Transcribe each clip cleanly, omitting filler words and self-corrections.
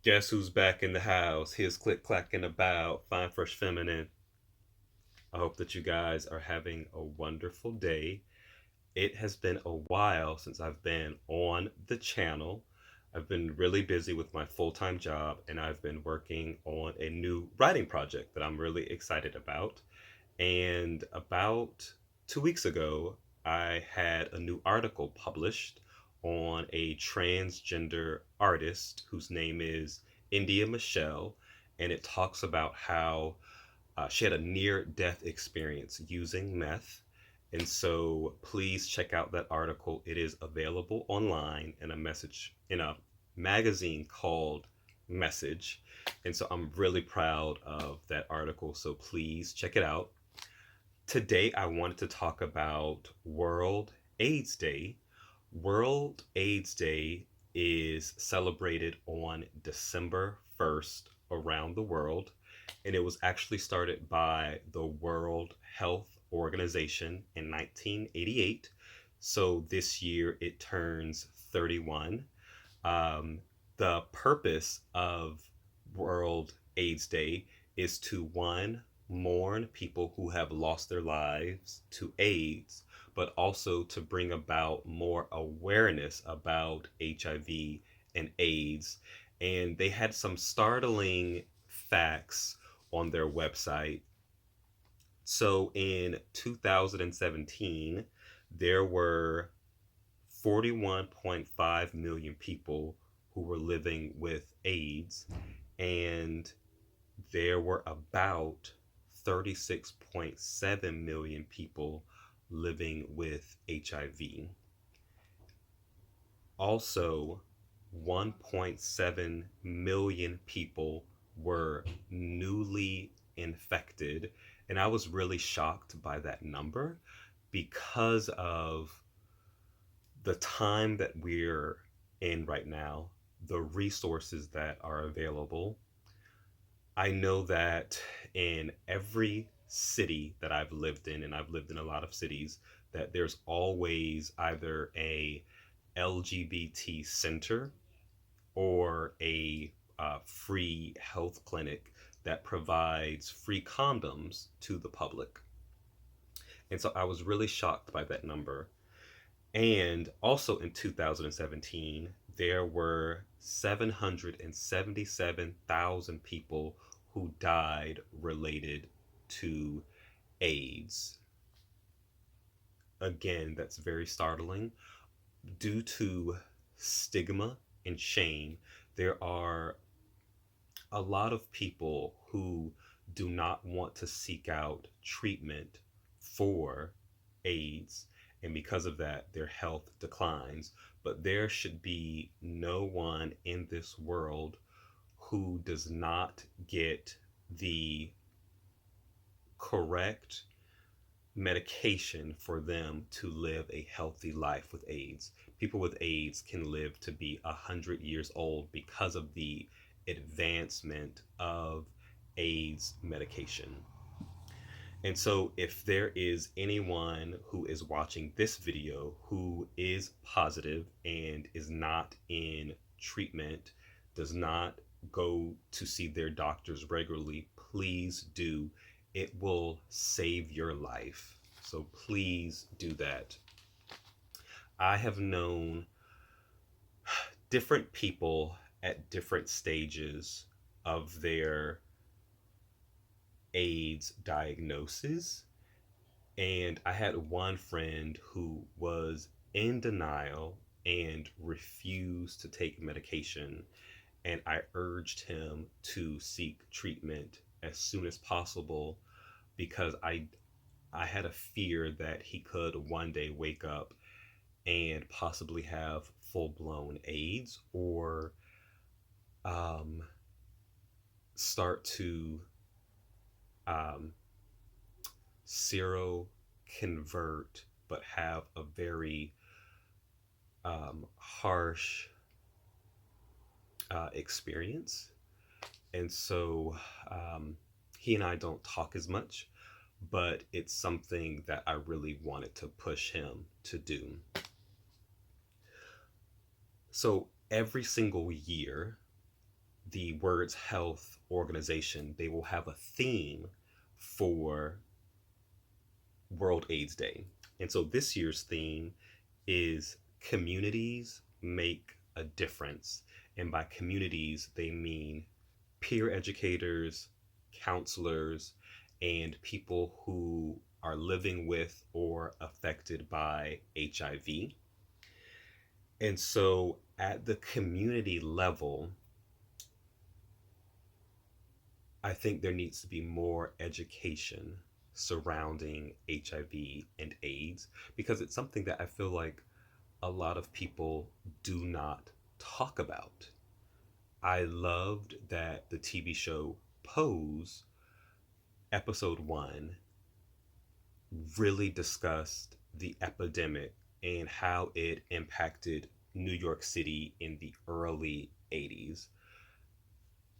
Guess who's back in the house? Here's click clacking about fine fresh feminine. I hope that you guys are having a wonderful day. It has been a while since I've been on the channel. I've been really busy with my full-time job and I've been working on a new writing project that I'm really excited about. And about 2 weeks ago, I had a new article published on a transgender artist whose name is India Michelle, and it talks about how she had a near death experience using meth. And so please check out that article. It is available online in a magazine called Message. And so I'm really proud of that article. So please check it out. Today, I wanted to talk about World AIDS Day. World AIDS Day is celebrated on December 1st around the world, and it was actually started by the World Health Organization in 1988. So this year it turns 31. Um, the purpose of World AIDS Day is to one, mourn people who have lost their lives to AIDS, but also to bring about more awareness about HIV and AIDS. And they had some startling facts on their website. So in 2017, there were 41.5 million people who were living with AIDS, and there were about 36.7 million people living with HIV. Also, 1.7 million people were newly infected. And I was really shocked by that number because of the time that we're in right now, the resources that are available. I know that in every city that I've lived in, and I've lived in a lot of cities, that there's always either a LGBT center or a free health clinic that provides free condoms to the public. And so I was really shocked by that number. And also in 2017, there were 777,000 people who died related to AIDS. Again, that's very startling. Due to stigma and shame, there are a lot of people who do not want to seek out treatment for AIDS, and because of that, their health declines. But there should be no one in this world who does not get the correct medication for them to live a healthy life with AIDS. People with AIDS can live to be 100 years old because of the advancement of AIDS medication. And so, if there is anyone who is watching this video who is positive and is not in treatment, does not go to see their doctors regularly, please do. It will save your life. So, please do that. I have known different people at different stages of their AIDS diagnosis. And I had one friend who was in denial and refused to take medication. And I urged him to seek treatment as soon as possible because I had a fear that he could one day wake up and possibly have full blown AIDS or um, start to um, seroconvert, but have a very harsh experience. And so he and I don't talk as much, but it's something that I really wanted to push him to do. So every single year, the World's Health Organization, they will have a theme for World AIDS Day. And so this year's theme is communities make a difference. And by communities, they mean peer educators, counselors, and people who are living with or affected by HIV. And so at the community level, I think there needs to be more education surrounding HIV and AIDS because it's something that I feel like a lot of people do not talk about. I loved that the TV show Pose, episode 1, really discussed the epidemic and how it impacted New York City in the early 80s.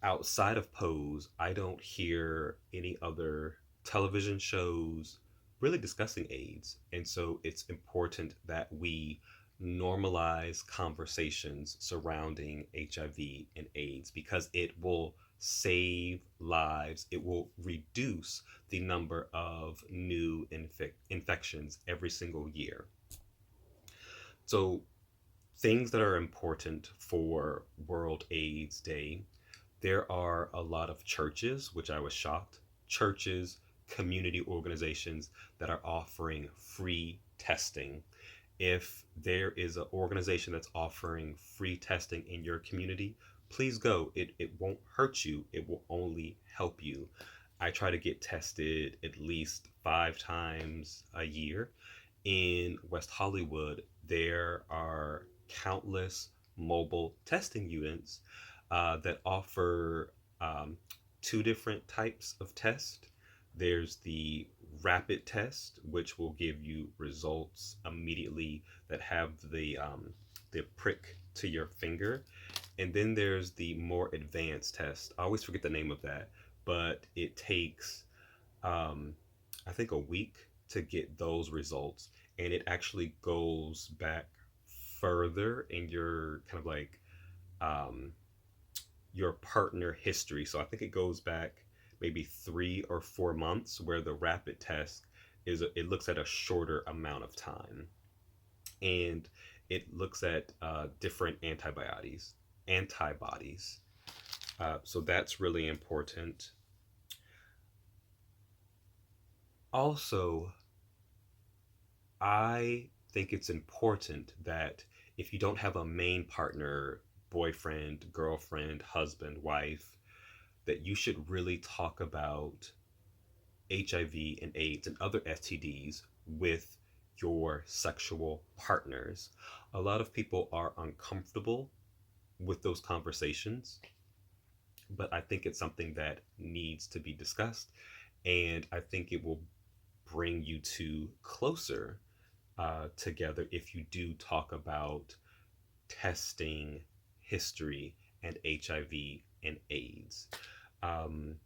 Outside of Pose, I don't hear any other television shows really discussing AIDS. And so it's important that we normalize conversations surrounding HIV and AIDS because it will save lives. It will reduce the number of new infections every single year. So, things that are important for World AIDS Day, there are a lot of churches, which I was shocked, churches, community organizations that are offering free testing. If there is an organization that's offering free testing in your community, please go. It won't hurt you, it will only help you. I try to get tested at least 5 times a year. In West Hollywood, there are countless mobile testing units that offer two different types of test. There's the rapid test, which will give you results immediately that have the prick to your finger. And then there's the more advanced test. I always forget the name of that, but it takes, I think, a week to get those results. And it actually goes back further in your kind of like your partner history. So I think it goes back maybe 3 or 4 months, where the rapid test it looks at a shorter amount of time, and it looks at different antibodies. So that's really important. Also, I think it's important that if you don't have a main partner, boyfriend, girlfriend, husband, wife, that you should really talk about HIV and AIDS and other STDs with your sexual partners. A lot of people are uncomfortable with those conversations, but I think it's something that needs to be discussed, and I think it will bring you two closer together if you do talk about testing history and HIV and AIDS. Um,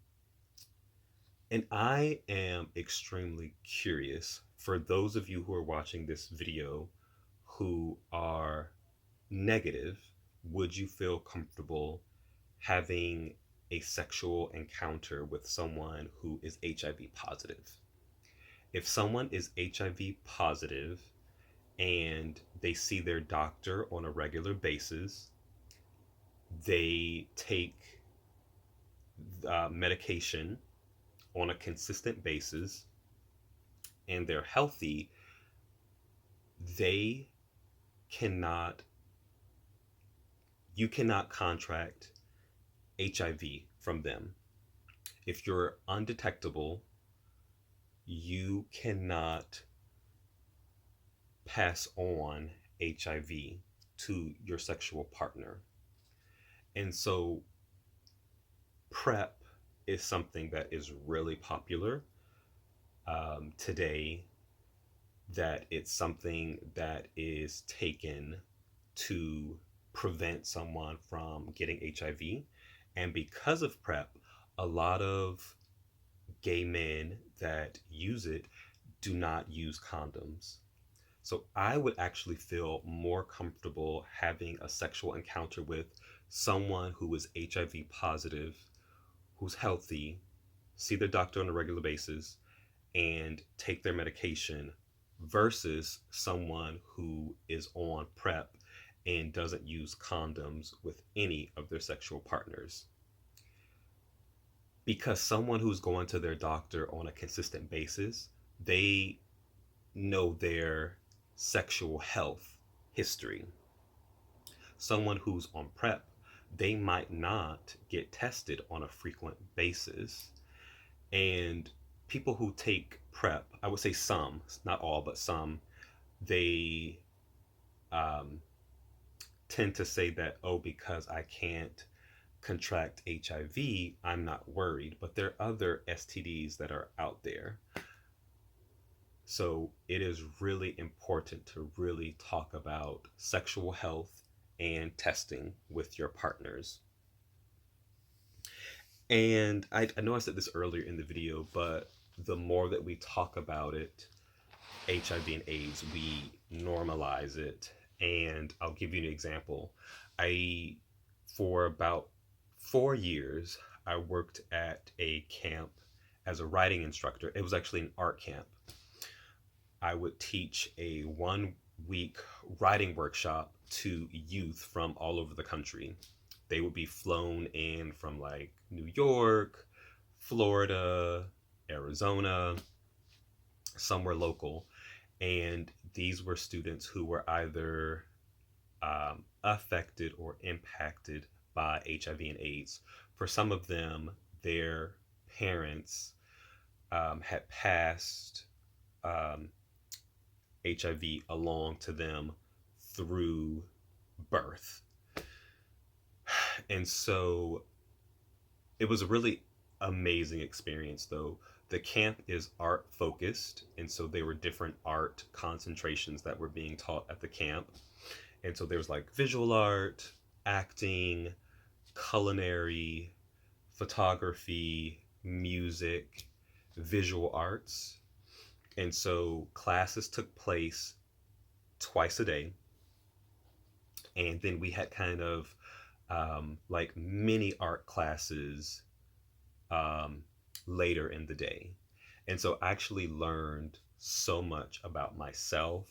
and I am extremely curious for those of you who are watching this video who are negative, would you feel comfortable having a sexual encounter with someone who is HIV positive? If someone is HIV positive and they see their doctor on a regular basis, they take medication on a consistent basis, and they're healthy, they cannot, you cannot contract HIV from them. If you're undetectable, you cannot pass on HIV to your sexual partner. And so PrEP is something that is really popular today, that it's something that is taken to prevent someone from getting HIV. And because of PrEP, a lot of gay men that use it do not use condoms. So I would actually feel more comfortable having a sexual encounter with someone who is HIV positive, who's healthy, see their doctor on a regular basis, and take their medication versus someone who is on PrEP and doesn't use condoms with any of their sexual partners. Because someone who's going to their doctor on a consistent basis, they know their sexual health history. Someone who's on PrEP, they might not get tested on a frequent basis. And people who take PrEP, I would say some, not all, but some, they um, tend to say that, oh, because I can't contract HIV, I'm not worried. But there are other STDs that are out there. So it is really important to really talk about sexual health and testing with your partners. And I know I said this earlier in the video, but the more that we talk about it, HIV and AIDS, we normalize it. And I'll give you an example. For about 4 years, I worked at a camp as a writing instructor. It was actually an art camp. I would teach a 1 week writing workshop to youth from all over the country. They would be flown in from like New York, Florida, Arizona, somewhere local. And these were students who were either affected or impacted by HIV and AIDS. For some of them, their parents had passed HIV along to them through birth. And so it was a really amazing experience, though. The camp is art focused, and so there were different art concentrations that were being taught at the camp. And so there was like visual art, acting, culinary, photography, music, visual arts. And so classes took place twice a day. And then we had kind of like mini art classes later in the day. And so I actually learned so much about myself,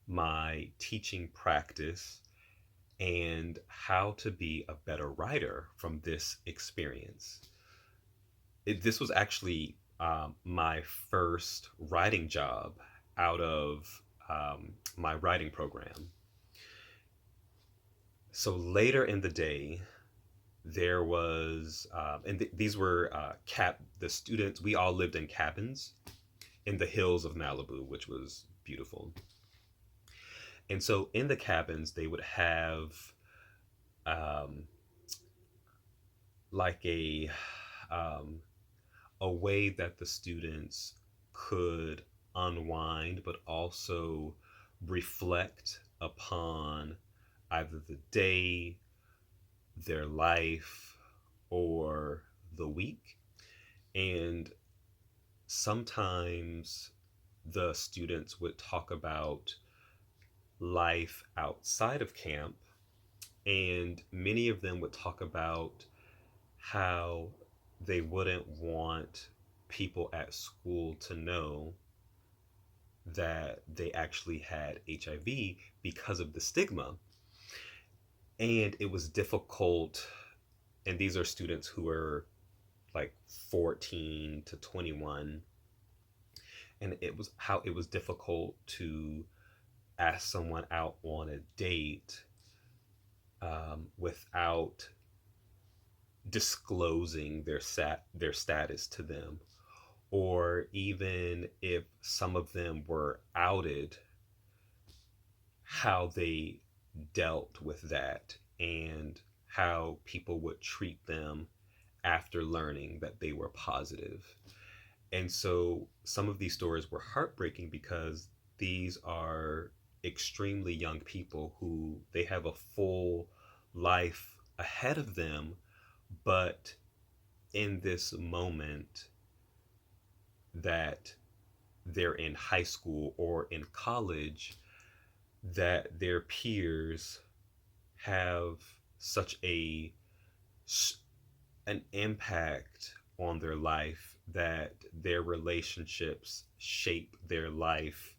my teaching practice, and how to be a better writer from this experience. This was actually my first writing job out of my writing program. So later in the day, there was, these were the students, we all lived in cabins in the hills of Malibu, which was beautiful. And so in the cabins, they would have um, like a way that the students could unwind, but also reflect upon either the day, their life, or the week. And sometimes the students would talk about life outside of camp, and many of them would talk about how they wouldn't want people at school to know that they actually had HIV because of the stigma. And it was difficult, and these are students who are like 14 to 21, and it was difficult to ask someone out on a date without disclosing their status to them, or even if some of them were outed, how they dealt with that and how people would treat them after learning that they were positive. And so some of these stories were heartbreaking because these are extremely young people who they have a full life ahead of them, but in this moment that they're in high school or in college, that their peers have such an impact on their life that their relationships shape their life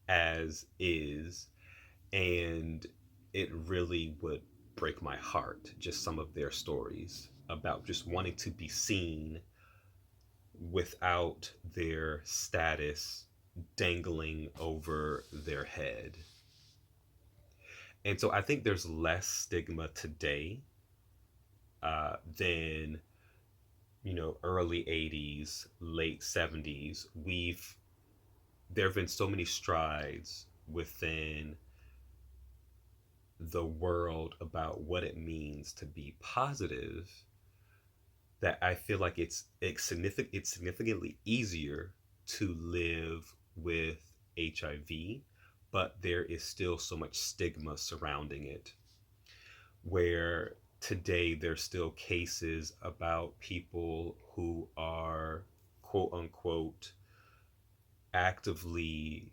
as is. And it really would break my heart, just some of their stories about just wanting to be seen without their status dangling over their head. And so I think there's less stigma today than, early 80s, late 70s. There have been so many strides within the world about what it means to be positive, that I feel like it's significantly easier to live with HIV, but there is still so much stigma surrounding it. Where today there's still cases about people who are quote unquote actively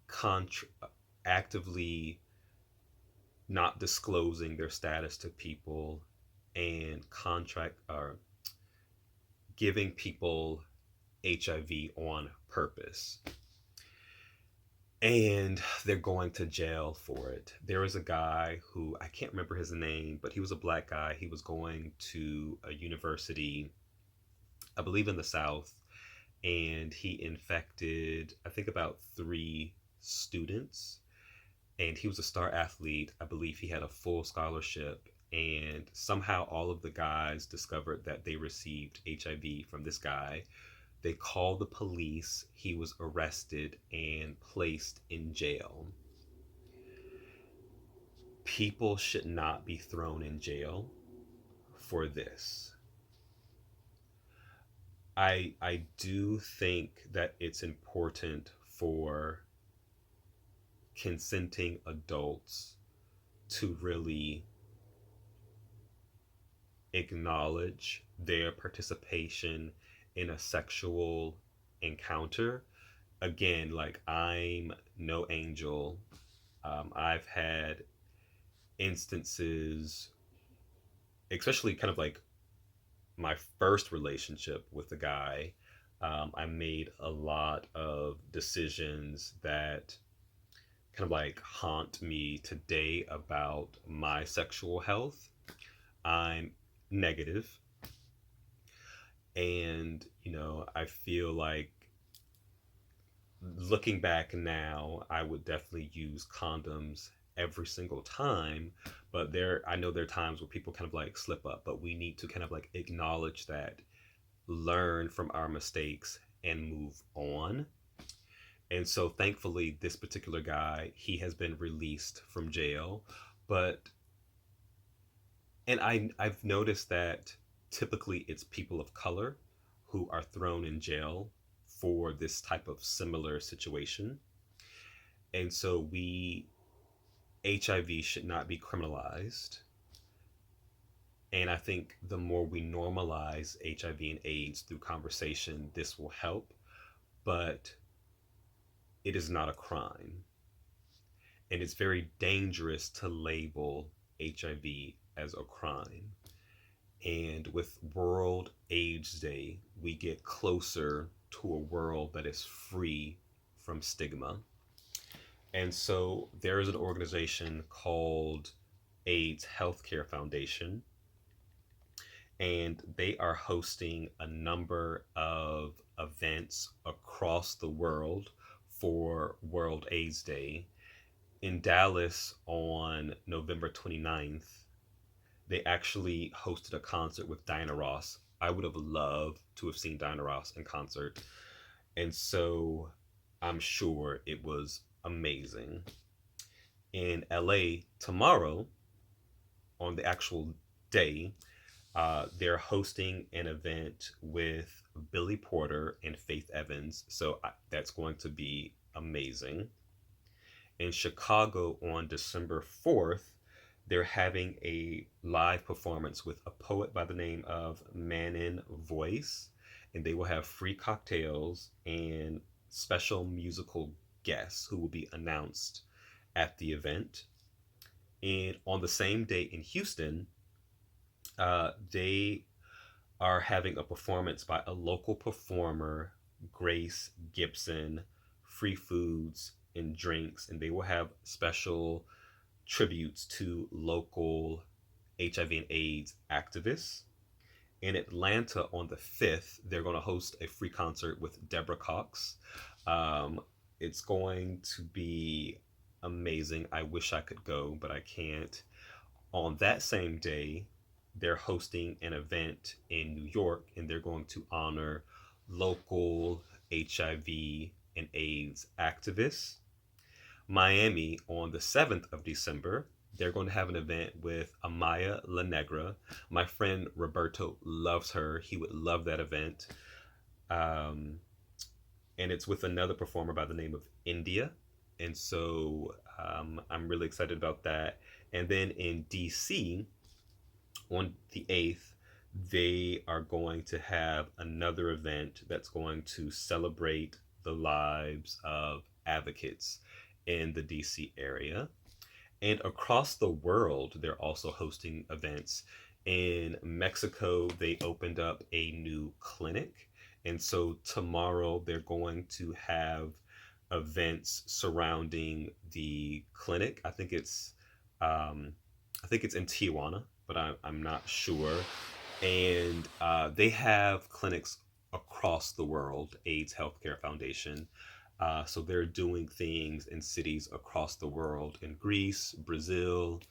contra- actively not disclosing their status to people and contract or giving people HIV on purpose. And they're going to jail for it. There was a guy who, I can't remember his name, but he was a black guy. He was going to a university, I believe in the South, and he infected, I think, about 3 students. And he was a star athlete. I believe he had a full scholarship. And somehow all of the guys discovered that they received HIV from this guy. They called the police. He was arrested and placed in jail. People should not be thrown in jail for this. I do think that it's important for consenting adults to really acknowledge their participation in a sexual encounter. Again, like, I'm no angel. I've had instances, especially kind of like my first relationship with a guy. I made a lot of decisions that kind of like haunt me today about my sexual health. I'm negative, and I feel like, looking back now, I would definitely use condoms every single time. But I know there are times where people kind of like slip up, but we need to kind of like acknowledge that, learn from our mistakes, and move on. And so thankfully, this particular guy, he has been released from jail. But, and I've noticed that typically it's people of color who are thrown in jail for this type of similar situation. And so HIV should not be criminalized. And I think the more we normalize HIV and AIDS through conversation, this will help. But it is not a crime. And it's very dangerous to label HIV as a crime. And with World AIDS Day, we get closer to a world that is free from stigma. And so there is an organization called AIDS Healthcare Foundation, and they are hosting a number of events across the world for World AIDS Day. In Dallas on November 29th, they actually hosted a concert with Diana Ross. I would have loved to have seen Diana Ross in concert. And so I'm sure it was amazing. In LA tomorrow, on the actual day, they're hosting an event with Billy Porter and Faith Evans. So that's going to be amazing. In Chicago on December 4th, they're having a live performance with a poet by the name of Manon Voice, and they will have free cocktails and special musical guests who will be announced at the event. And on the same day in Houston, they are having a performance by a local performer, Grace Gibson, free foods and drinks, and they will have special tributes to local HIV and AIDS activists. In Atlanta on the 5th, they're going to host a free concert with Deborah Cox. Um, it's going to be amazing. I wish I could go, but I can't. On that same day, they're hosting an event in New York and they're going to honor local HIV and AIDS activists. Miami on the 7th of December, they're going to have an event with Amaya La Negra. My friend Roberto loves her. He would love that event. Um, and it's with another performer by the name of India. And so I'm really excited about that. And then in DC, on the 8th, they are going to have another event that's going to celebrate the lives of advocates in the DC area. And across the world, they're also hosting events. In Mexico, they opened up a new clinic. And so tomorrow, they're going to have events surrounding the clinic. Um, I think it's in Tijuana, but I'm not sure. And they have clinics across the world, AIDS Healthcare Foundation. So they're doing things in cities across the world, in Greece, Brazil.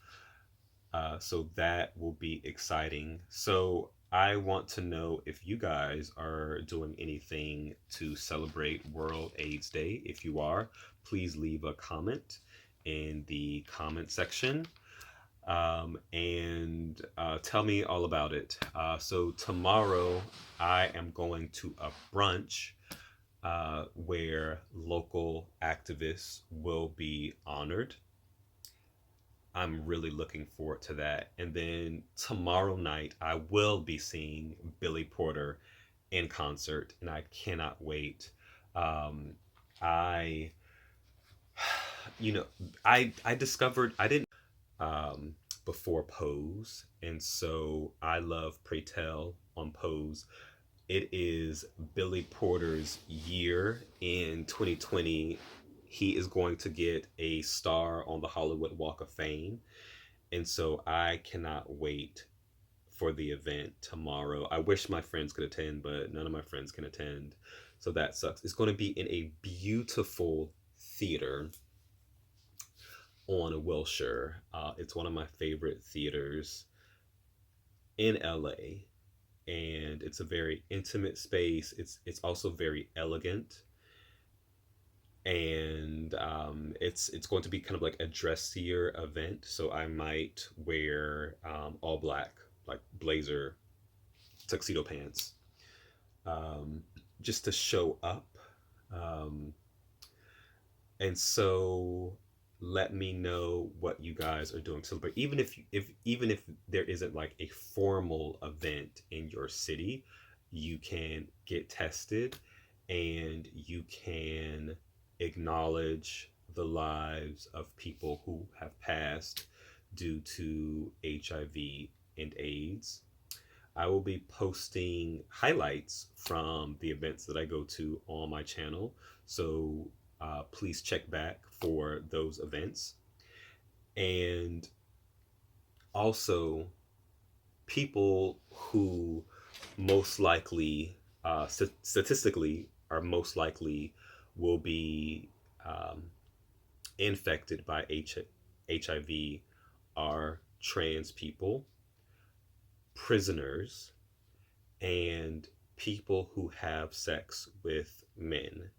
So that will be exciting. So I want to know if you guys are doing anything to celebrate World AIDS Day. If you are, please leave a comment in the comment section, and tell me all about it. So tomorrow I am going to a brunch where local activists will be honored. I'm really looking forward to that. And then tomorrow night, I will be seeing Billy Porter in concert, and I cannot wait. Um, I, you know, I discovered I didn't before Pose, and so I love Pray Tell on Pose. It is Billy Porter's year in 2020. He is going to get a star on the Hollywood Walk of Fame. And so I cannot wait for the event tomorrow. I wish my friends could attend, but none of my friends can attend. So that sucks. It's going to be in a beautiful theater on Wilshire. It's one of my favorite theaters in LA, and it's a very intimate space. It's also very elegant, and it's going to be kind of like a dressier event. So I might wear all black, like blazer, tuxedo pants, um, just to show up. Um, and so let me know what you guys are doing to celebrate. Even if there isn't like a formal event in your city, you can get tested and you can acknowledge the lives of people who have passed due to HIV and AIDS. I will be posting highlights from the events that I go to on my channel. So please check back for those events. And also, people who most likely, statistically, are most likely will be um, infected by HIV are trans people, prisoners, and people who have sex with men.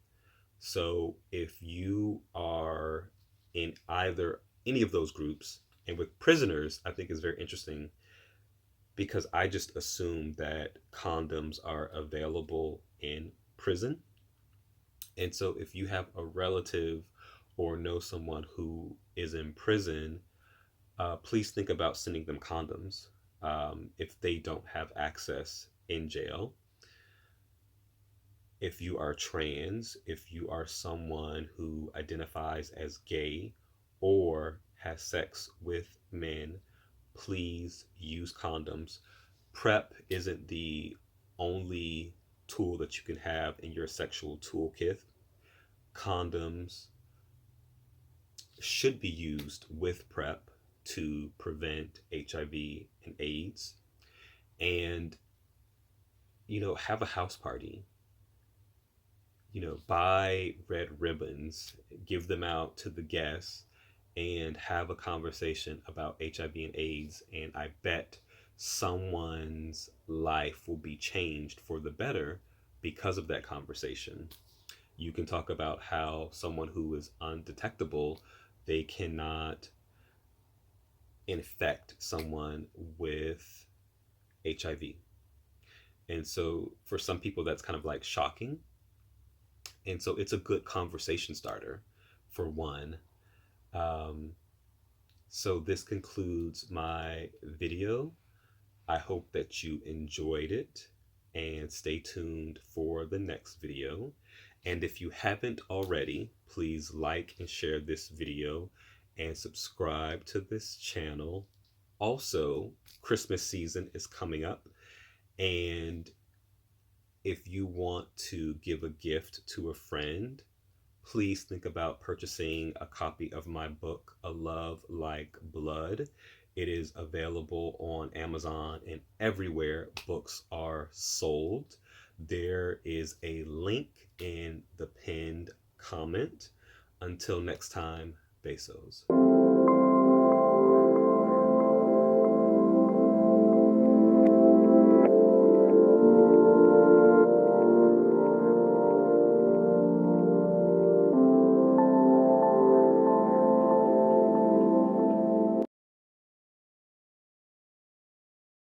So if you are in either any of those groups, and with prisoners, I think is very interesting because I just assume that condoms are available in prison. And so if you have a relative or know someone who is in prison, please think about sending them condoms if they don't have access in jail. If you are trans, if you are someone who identifies as gay or has sex with men, please use condoms. PrEP isn't the only tool that you can have in your sexual toolkit. Condoms should be used with PrEP to prevent HIV and AIDS. And, have a house party. Buy red ribbons, give them out to the guests, and have a conversation about HIV and AIDS. And I bet someone's life will be changed for the better because of that conversation. You can talk about how someone who is undetectable, they cannot infect someone with HIV. And so for some people, that's kind of like shocking. And so it's a good conversation starter, for one. Um, so this concludes my video. I hope that you enjoyed it, and stay tuned for the next video. And if you haven't already, please like and share this video and subscribe to this channel. Also, Christmas season is coming up, and if you want to give a gift to a friend, please think about purchasing a copy of my book, A Love Like Blood. It is available on Amazon and everywhere books are sold. There is a link in the pinned comment. Until next time, besos.